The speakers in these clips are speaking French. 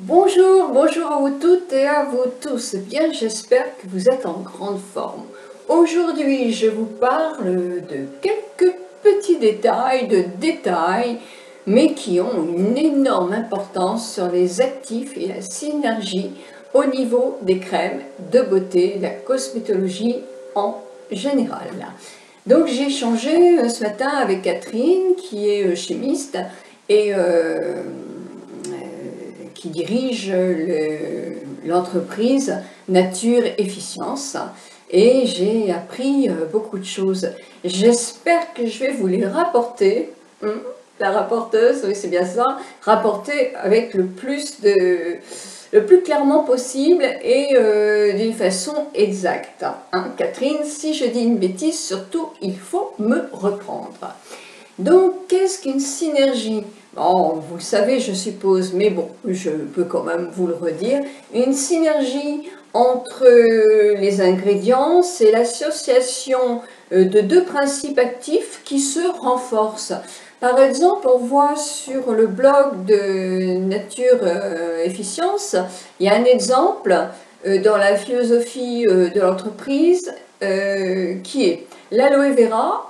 Bonjour, bonjour à vous toutes et à vous tous. Bien, j'espère que vous êtes en grande forme. Aujourd'hui, je vous parle de quelques petits détails, mais qui ont une énorme importance sur les actifs et la synergie au niveau des crèmes de beauté, la cosmétologie en général. Donc, j'ai échangé ce matin avec Catherine, qui est chimiste et qui dirige l'entreprise Nature Efficience, et j'ai appris beaucoup de choses. J'espère que je vais vous les rapporter. La rapporteuse, oui c'est bien ça, rapporter avec le plus clairement possible et d'une façon exacte. Catherine, si je dis une bêtise, surtout il faut me reprendre. Donc, qu'est-ce qu'une synergie? Bon, vous le savez, je suppose, mais bon, je peux quand même vous le redire. Une synergie entre les ingrédients, c'est l'association de deux principes actifs qui se renforcent. Par exemple, on voit sur le blog de Nature Efficience, il y a un exemple dans la philosophie de l'entreprise qui est l'aloe vera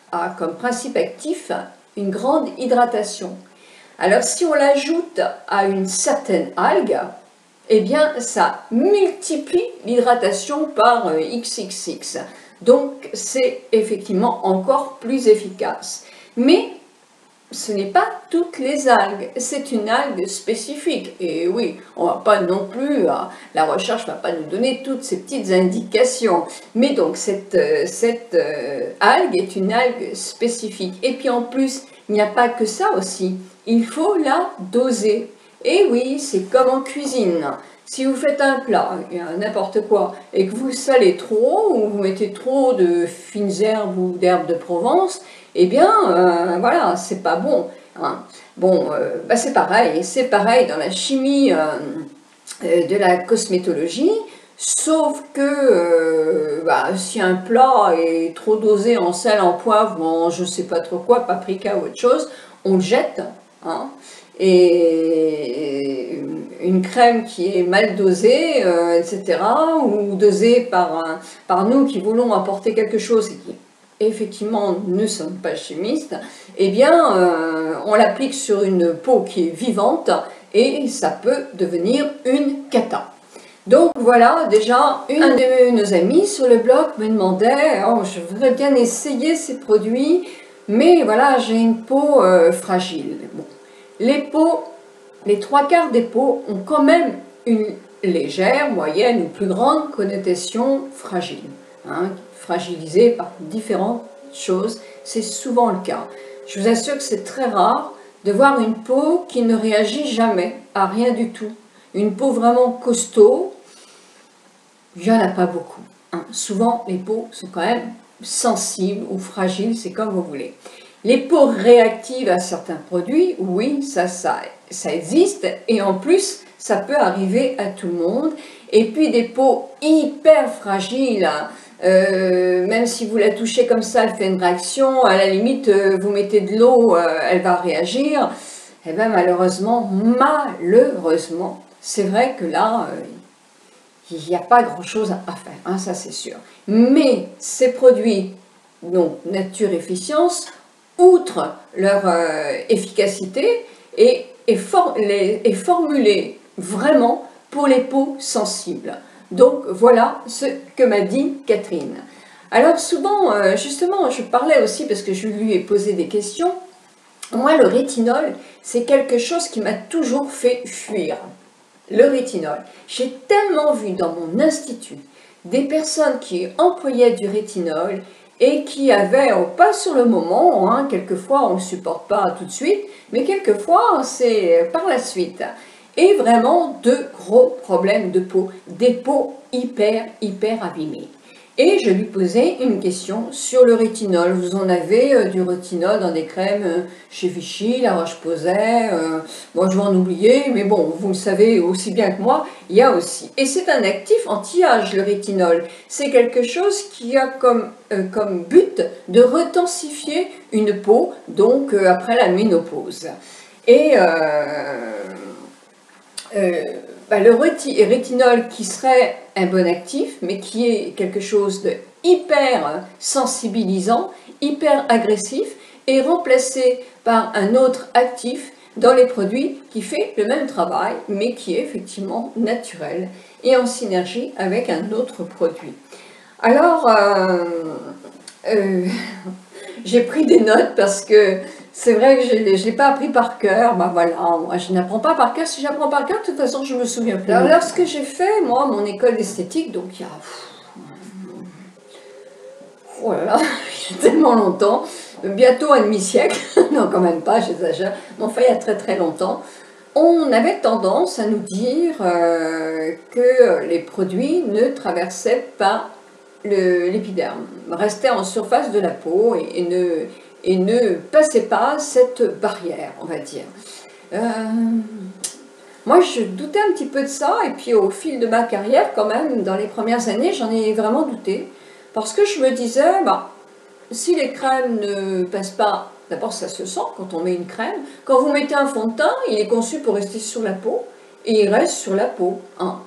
a comme principe actif une grande hydratation. Alors si on l'ajoute à une certaine algue, eh bien ça multiplie l'hydratation par XXX. Donc c'est effectivement encore plus efficace. Mais ce n'est pas toutes les algues, c'est une algue spécifique. Et oui, on ne va pas non plus, la recherche ne va pas nous donner toutes ces petites indications. Mais donc cette algue est une algue spécifique. Et puis en plus, il n'y a pas que ça aussi, il faut la doser. Et oui, c'est comme en cuisine. Si vous faites un plat, n'importe quoi, et que vous le salez trop, ou vous mettez trop de fines herbes ou d'herbes de Provence, eh bien, voilà, c'est pas bon. Bon, c'est pareil dans la chimie de la cosmétologie, sauf que si un plat est trop dosé en sel, en poivre, en je sais pas trop quoi, paprika ou autre chose, on le jette. Et une crème qui est mal dosée, etc., ou dosée par nous qui voulons apporter quelque chose et qui effectivement ne sommes pas chimistes, eh bien on l'applique sur une peau qui est vivante et ça peut devenir une cata. Donc voilà, déjà, un de nos amis sur le blog me demandait « Oh, je voudrais bien essayer ces produits, mais voilà, j'ai une peau fragile. » Bon. Les trois quarts des peaux ont quand même une légère, moyenne ou plus grande connotation fragile. Fragilisée par différentes choses, c'est souvent le cas. Je vous assure que c'est très rare de voir une peau qui ne réagit jamais à rien du tout. Une peau vraiment costaud, il n'y en a pas beaucoup. Souvent, les peaux sont quand même sensibles ou fragiles, c'est comme vous voulez. Les peaux réactives à certains produits, oui, ça existe, et en plus, ça peut arriver à tout le monde. Et puis des peaux hyper fragiles, même si vous la touchez comme ça, elle fait une réaction, à la limite, vous mettez de l'eau, elle va réagir. Et bien malheureusement, c'est vrai que là, il n'y a pas grand-chose à faire, ça c'est sûr. Mais ces produits, donc Nature Efficience, outre leur efficacité, est formulée vraiment pour les peaux sensibles. Donc voilà ce que m'a dit Catherine. Alors souvent, justement, je parlais aussi parce que je lui ai posé des questions. Moi, le rétinol, c'est quelque chose qui m'a toujours fait fuir. Le rétinol. J'ai tellement vu dans mon institut des personnes qui employaient du rétinol et qui avaient, pas sur le moment, quelquefois on ne le supporte pas tout de suite, mais quelquefois c'est par la suite. Et vraiment de gros problèmes de peau, des peaux hyper abîmées. Et je lui posais une question sur le rétinol. Vous en avez du rétinol dans des crèmes chez Vichy, La Roche-Posay, moi je vais en oublier, mais bon, vous le savez aussi bien que moi, il y a aussi. Et c'est un actif anti-âge, le rétinol. C'est quelque chose qui a comme but de retensifier une peau, donc après la ménopause. Et le rétinol qui serait un bon actif, mais qui est quelque chose de hyper sensibilisant, hyper agressif, est remplacé par un autre actif dans les produits qui fait le même travail, mais qui est effectivement naturel et en synergie avec un autre produit. Alors, j'ai pris des notes parce que c'est vrai que je ne l'ai pas appris par cœur. Ben voilà, moi je n'apprends pas par cœur. Si j'apprends par cœur, de toute façon je me souviens plus. Alors lorsque j'ai fait, moi, mon école d'esthétique, donc il y a... Oh là là, il y a tellement longtemps, bientôt un demi-siècle, non quand même pas, j'exagère, mais enfin il y a très très longtemps, on avait tendance à nous dire que les produits ne traversaient pas l'épiderme, restaient en surface de la peau et ne passaient pas cette barrière, on va dire. Moi, je doutais un petit peu de ça, et puis au fil de ma carrière, quand même, dans les premières années, j'en ai vraiment douté, parce que je me disais, bah, si les crèmes ne passent pas, d'abord ça se sent quand on met une crème, quand vous mettez un fond de teint, il est conçu pour rester sur la peau, et il reste sur la peau. Hein.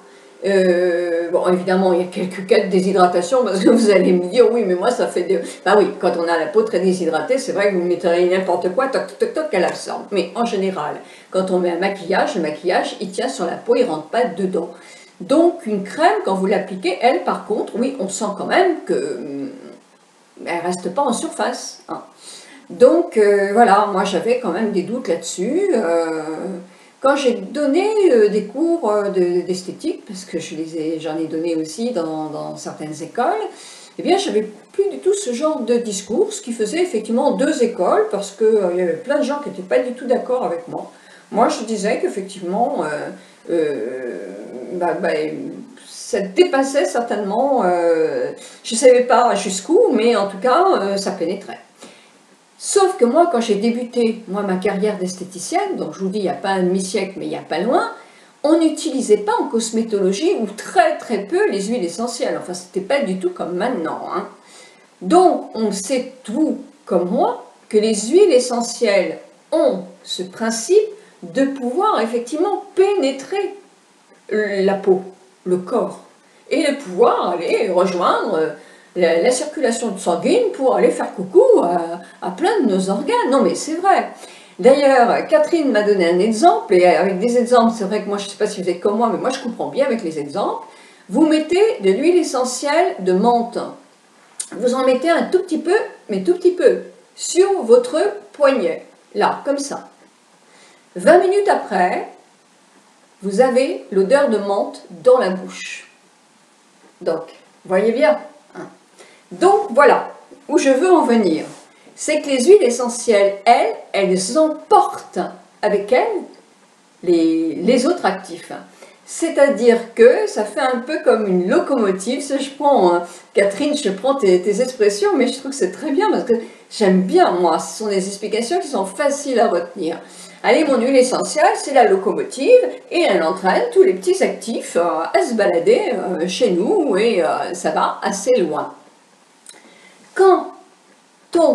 Bon, évidemment, il y a quelques cas de déshydratation, parce que vous allez me dire, oui, mais moi, ça fait des... Bah oui, quand on a la peau très déshydratée, c'est vrai que vous mettez n'importe quoi, toc, toc, toc, elle absorbe. Mais en général, quand on met un maquillage, le maquillage, il tient sur la peau, il ne rentre pas dedans. Donc, une crème, quand vous l'appliquez, elle, par contre, oui, on sent quand même que... elle ne reste pas en surface. Hein. Donc, voilà, moi, j'avais quand même des doutes là-dessus. Quand j'ai donné des cours d'esthétique, parce que j'en ai donné aussi dans certaines écoles, eh bien, j'avais plus du tout ce genre de discours, ce qui faisait effectivement deux écoles, parce qu'il y avait plein de gens qui n'étaient pas du tout d'accord avec moi. Moi, je disais qu'effectivement, ça dépassait certainement, je ne savais pas jusqu'où, mais en tout cas, ça pénétrait. Sauf que moi, quand j'ai débuté ma carrière d'esthéticienne, donc je vous dis, il n'y a pas un demi-siècle, mais il n'y a pas loin, on n'utilisait pas en cosmétologie, ou très très peu, les huiles essentielles. Enfin, c'était pas du tout comme maintenant. Hein. Donc, on sait tout, comme moi, que les huiles essentielles ont ce principe de pouvoir effectivement pénétrer la peau, le corps, et de pouvoir aller rejoindre la circulation sanguine pour aller faire coucou à plein de nos organes. Non mais c'est vrai. D'ailleurs, Catherine m'a donné un exemple, et avec des exemples, c'est vrai que moi je ne sais pas si vous êtes comme moi, mais moi je comprends bien avec les exemples. Vous mettez de l'huile essentielle de menthe. Vous en mettez un tout petit peu, mais tout petit peu, sur votre poignet, là, comme ça. 20 minutes après, vous avez l'odeur de menthe dans la bouche. Donc, voyez bien. Hein. Donc, voilà, où je veux en venir. C'est que les huiles essentielles, elles emportent avec elles les autres actifs. C'est-à-dire que ça fait un peu comme une locomotive. Je prends, Catherine, je prends tes expressions, mais je trouve que c'est très bien parce que j'aime bien, moi. Ce sont des explications qui sont faciles à retenir. Allez, mon huile essentielle, c'est la locomotive et elle entraîne tous les petits actifs à se balader chez nous et ça va assez loin. Quand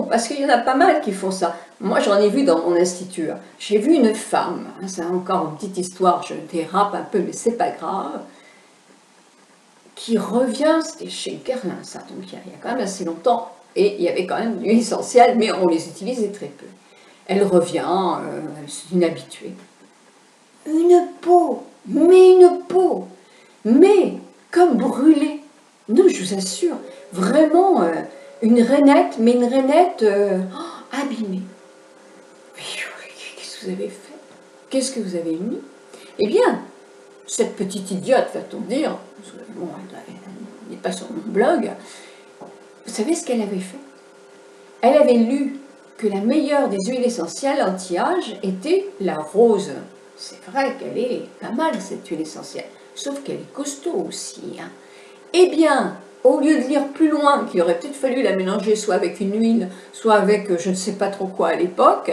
parce qu'il y en a pas mal qui font ça. Moi, j'en ai vu dans mon institut. J'ai vu une femme, c'est encore une petite histoire, je dérape un peu, mais c'est pas grave, qui revient, c'était chez Guerlain, ça, donc il y a quand même assez longtemps, et il y avait quand même de l'huile essentielle, mais on les utilisait très peu. Elle revient, c'est une habituée. Une peau, mais comme brûlée. Non, je vous assure, vraiment... une rainette, mais une rainette abîmée. Qu'est-ce que vous avez fait? Qu'est-ce que vous avez mis? Eh bien, cette petite idiote, va-t-on dire, bon, elle n'est pas sur mon blog, vous savez ce qu'elle avait fait? Elle avait lu que la meilleure des huiles essentielles anti-âge était la rose. C'est vrai qu'elle est pas mal, cette huile essentielle, sauf qu'elle est costaud aussi. Hein. Eh bien, au lieu de lire plus loin, qu'il aurait peut-être fallu la mélanger soit avec une huile, soit avec je ne sais pas trop quoi à l'époque,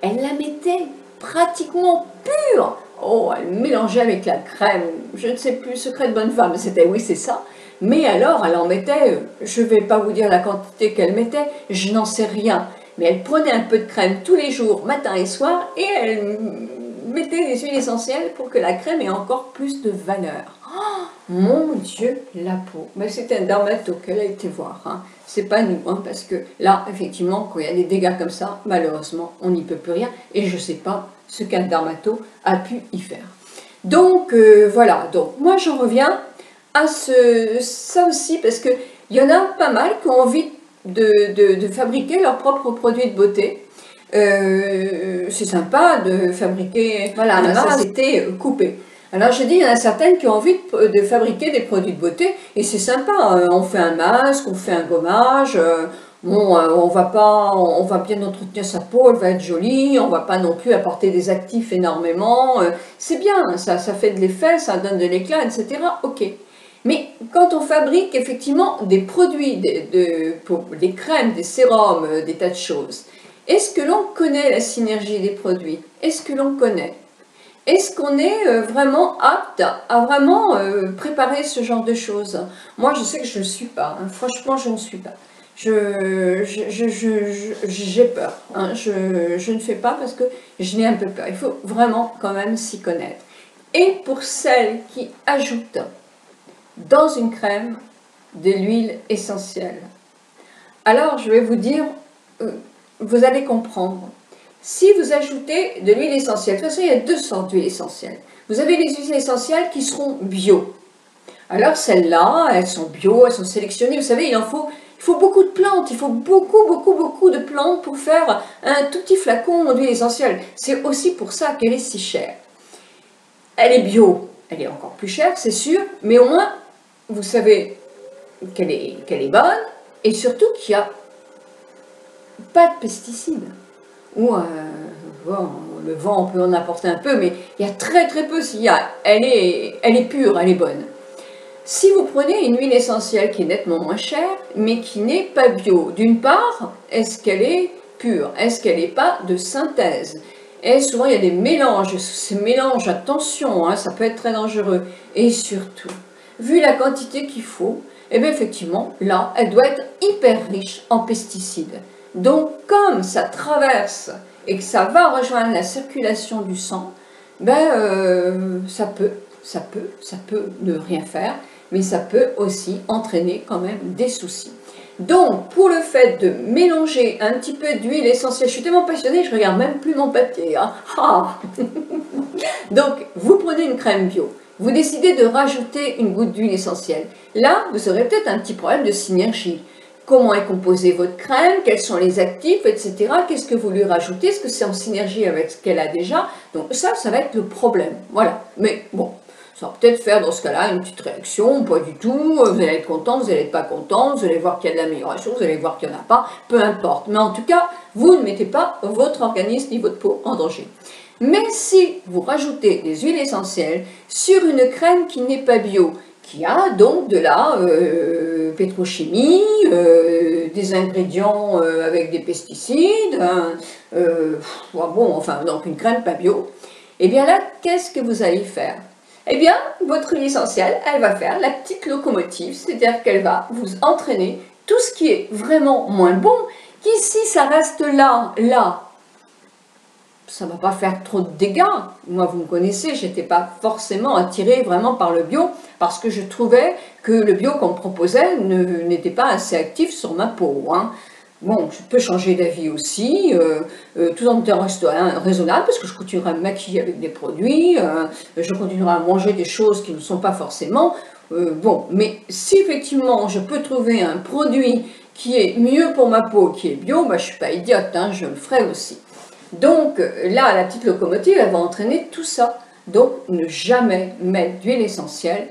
elle la mettait pratiquement pure. Oh, elle mélangeait avec la crème, je ne sais plus, secret de bonne femme, c'était oui, c'est ça. Mais alors, elle en mettait, je ne vais pas vous dire la quantité qu'elle mettait, je n'en sais rien. Mais elle prenait un peu de crème tous les jours, matin et soir, et elle mettez des huiles essentielles pour que la crème ait encore plus de valeur. Oh, mon Dieu, la peau. Mais c'est un dermato qu'elle a été voir. Hein. C'est pas nous, hein, parce que là, effectivement, quand il y a des dégâts comme ça, malheureusement, on n'y peut plus rien. Et je ne sais pas ce qu'un dermato a pu y faire. Donc, voilà. Donc, moi, j'en reviens à ça aussi, parce qu'il y en a pas mal qui ont envie de fabriquer leurs propres produits de beauté. C'est sympa de fabriquer, voilà, la masse était coupée. Alors je dis, il y en a certaines qui ont envie de fabriquer des produits de beauté, et c'est sympa, on fait un masque, on fait un gommage, bon, on va bien entretenir sa peau, elle va être jolie, on va pas non plus apporter des actifs énormément, c'est bien, ça fait de l'effet, ça donne de l'éclat, etc. Ok. Mais quand on fabrique effectivement des produits, des crèmes, des sérums, des tas de choses, est-ce que l'on connaît la synergie des produits? Est-ce que l'on connaît? Est-ce qu'on est vraiment apte à vraiment préparer ce genre de choses? Moi, je sais que je ne le suis pas. Hein. Franchement, je ne suis pas. J'ai peur. Hein. Je ne fais pas parce que je n'ai un peu peur. Il faut vraiment quand même s'y connaître. Et pour celles qui ajoutent dans une crème de l'huile essentielle, alors je vais vous dire, vous allez comprendre. Si vous ajoutez de l'huile essentielle, de toute façon il y a deux sortes d'huile essentielle. Vous avez les huiles essentielles qui seront bio. Alors celles-là, elles sont bio, elles sont sélectionnées. Vous savez, il faut beaucoup de plantes, il faut beaucoup de plantes pour faire un tout petit flacon d'huile essentielle. C'est aussi pour ça qu'elle est si chère. Elle est bio, elle est encore plus chère, c'est sûr, mais au moins, vous savez qu'elle est bonne, et surtout qu'il n'y a pas de pesticides. Ou bon, le vent, on peut en apporter un peu, mais il y a très peu s'il y a. Elle est pure, elle est bonne. Si vous prenez une huile essentielle qui est nettement moins chère, mais qui n'est pas bio, d'une part, est-ce qu'elle est pure? Est-ce qu'elle n'est pas de synthèse? Et souvent, il y a des mélanges. Ces mélanges, attention, hein, ça peut être très dangereux. Et surtout, vu la quantité qu'il faut, eh bien, effectivement, là, elle doit être hyper riche en pesticides. Donc, comme ça traverse et que ça va rejoindre la circulation du sang, ben, ça peut ne rien faire, mais ça peut aussi entraîner quand même des soucis. Donc, pour le fait de mélanger un petit peu d'huile essentielle, je suis tellement passionnée, je ne regarde même plus mon papier. Hein. Ah donc, vous prenez une crème bio, vous décidez de rajouter une goutte d'huile essentielle. Là, vous aurez peut-être un petit problème de synergie. Comment est composée votre crème, quels sont les actifs, etc. Qu'est-ce que vous lui rajoutez? Est-ce que c'est en synergie avec ce qu'elle a déjà? Donc ça va être le problème. Voilà. Mais bon, ça va peut-être faire dans ce cas-là une petite réaction, pas du tout. Vous allez être content, vous allez être pas content, vous allez voir qu'il y a de l'amélioration, vous allez voir qu'il n'y en a pas, peu importe. Mais en tout cas, vous ne mettez pas votre organisme ni votre peau en danger. Mais si vous rajoutez des huiles essentielles sur une crème qui n'est pas bio, qui a donc de la pétrochimie, des ingrédients avec des pesticides, bon, enfin, donc une crème pas bio, et bien là, qu'est-ce que vous allez faire? Eh bien, votre huile essentielle, elle va faire la petite locomotive, c'est-à-dire qu'elle va vous entraîner tout ce qui est vraiment moins bon, qui si ça reste là, ça ne va pas faire trop de dégâts. Moi, vous me connaissez, je n'étais pas forcément attirée vraiment par le bio, parce que je trouvais que le bio qu'on me proposait n'était pas assez actif sur ma peau. Hein. Bon, je peux changer d'avis aussi, tout en restant raisonnable, parce que je continuerai à me maquiller avec des produits, je continuerai à manger des choses qui ne sont pas forcément... bon, mais si effectivement je peux trouver un produit qui est mieux pour ma peau, qui est bio, bah, je ne suis pas idiote, hein, je le ferai aussi. Donc là, la petite locomotive, elle va entraîner tout ça. Donc ne jamais mettre d'huile essentielle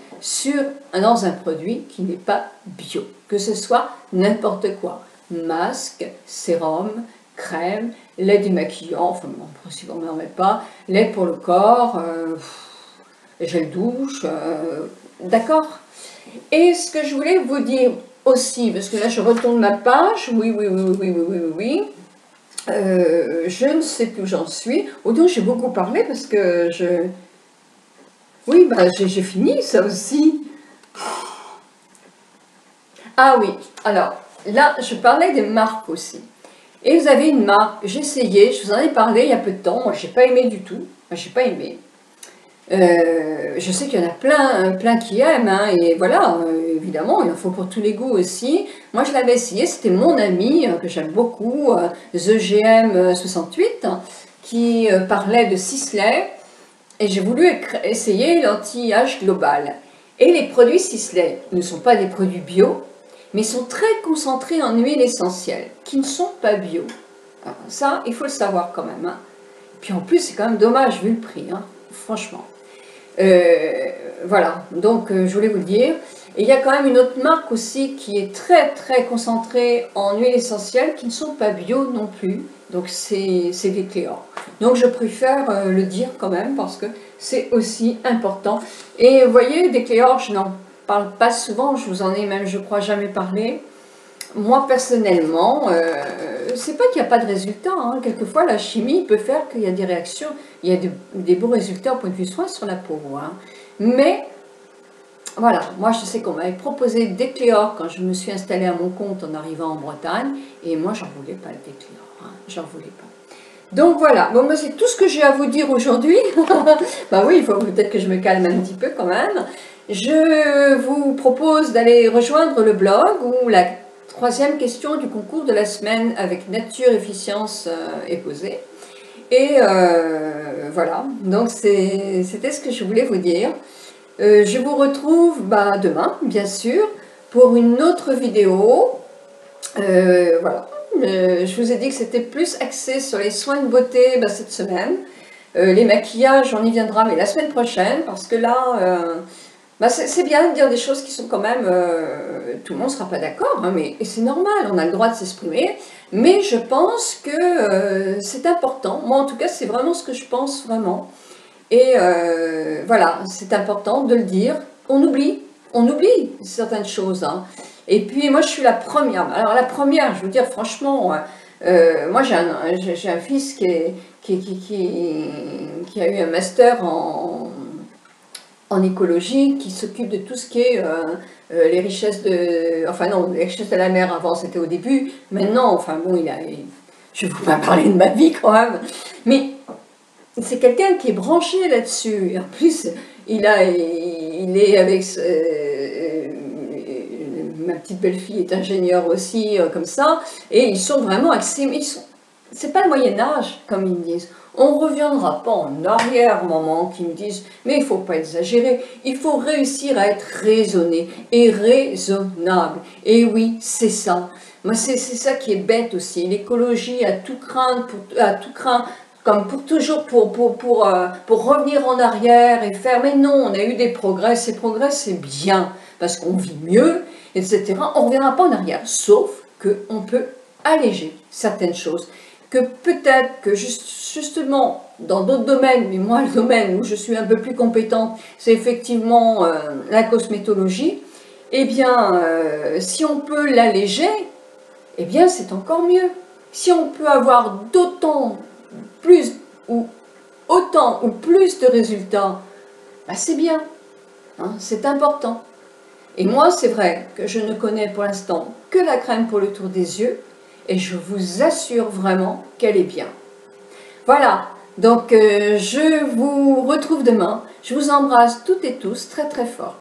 dans un produit qui n'est pas bio. Que ce soit n'importe quoi. Masque, sérum, crème, lait démaquillant, enfin bon, principalement on n'en met pas, lait pour le corps, gel douche, d'accord. Et ce que je voulais vous dire aussi, parce que là je retourne ma page, oui. Je ne sais plus où j'en suis. Autant j'ai beaucoup parlé parce que oui, bah, j'ai fini ça aussi. Ah oui, alors là, je parlais des marques aussi. Et vous avez une marque, j'ai essayé, je vous en ai parlé il y a peu de temps, moi j'ai pas aimé du tout, moi j'ai pas aimé. Je sais qu'il y en a plein qui aiment, hein, et voilà, évidemment, il en faut pour tous les goûts aussi. Moi je l'avais essayé, c'était mon ami que j'aime beaucoup, TheGM68, qui parlait de Sisley, et j'ai voulu essayer l'anti-âge global. Et les produits Sisley ne sont pas des produits bio, mais sont très concentrés en huiles essentielles, qui ne sont pas bio. Alors, ça, il faut le savoir quand même. Hein. Puis en plus, c'est quand même dommage vu le prix, hein, franchement. Voilà, donc je voulais vous le dire. Et il y a quand même une autre marque aussi qui est très concentrée en huiles essentielles, qui ne sont pas bio non plus. Donc c'est Decléor. Donc je préfère le dire quand même parce que c'est aussi important. Et vous voyez, Decléor, je n'en parle pas souvent, je vous en ai même, je crois, jamais parlé. Moi, personnellement, c'est pas qu'il n'y a pas de résultats. Hein. Quelquefois, la chimie peut faire qu'il y a des réactions, il y a des beaux résultats au point de vue soins sur la peau. Hein. Mais, voilà, moi, je sais qu'on m'avait proposé Decléor quand je me suis installée à mon compte en arrivant en Bretagne. Et moi, j'en voulais pas le Decléor. Hein. J'en voulais pas. Donc voilà, bon, moi c'est tout ce que j'ai à vous dire aujourd'hui. Bah oui, il faut peut-être que je me calme un petit peu quand même. Je vous propose d'aller rejoindre le blog où la troisième question du concours de la semaine avec nature, efficience est posée. Et voilà, donc c'était ce que je voulais vous dire. Je vous retrouve demain, bien sûr, pour une autre vidéo. Voilà. Je vous ai dit que c'était plus axé sur les soins de beauté cette semaine. Les maquillages, on y viendra, mais la semaine prochaine, parce que là, c'est bien de dire des choses qui sont quand même... tout le monde ne sera pas d'accord, hein, mais c'est normal, on a le droit de s'exprimer. Mais je pense que c'est important. Moi, en tout cas, c'est vraiment ce que je pense, vraiment. Et voilà, c'est important de le dire. On oublie certaines choses. Hein. Et puis moi je suis la première. Alors la première, je veux dire franchement, moi j'ai un fils qui a eu un master en écologie, qui s'occupe de tout ce qui est les richesses de... Enfin non, les richesses de la mer avant c'était au début. Maintenant, enfin bon, je ne vais pas parler de ma vie quand même. Mais c'est quelqu'un qui est branché là-dessus. Et en plus, il est avec... ma petite belle-fille est ingénieure aussi, comme ça, et ils sont vraiment axés, mais c'est pas le Moyen-Âge, comme ils disent. On ne reviendra pas en arrière, maman, qui me disent, mais il ne faut pas exagérer, il faut réussir à être raisonné et raisonnable. Et oui, c'est ça. Moi, c'est ça qui est bête aussi. L'écologie à tout craindre, comme pour toujours, pour revenir en arrière et faire, mais non, on a eu des progrès, ces progrès c'est bien, parce qu'on vit mieux, etc. On ne reviendra pas en arrière, sauf qu'on peut alléger certaines choses, que peut-être que justement dans d'autres domaines, mais moi le domaine où je suis un peu plus compétente, c'est effectivement la cosmétologie, eh bien si on peut l'alléger, eh bien c'est encore mieux. Si on peut avoir autant ou plus de résultats, c'est bien, hein, c'est important. Et moi, c'est vrai que je ne connais pour l'instant que la crème pour le tour des yeux, et je vous assure vraiment qu'elle est bien. Voilà, donc je vous retrouve demain. Je vous embrasse toutes et tous très fort.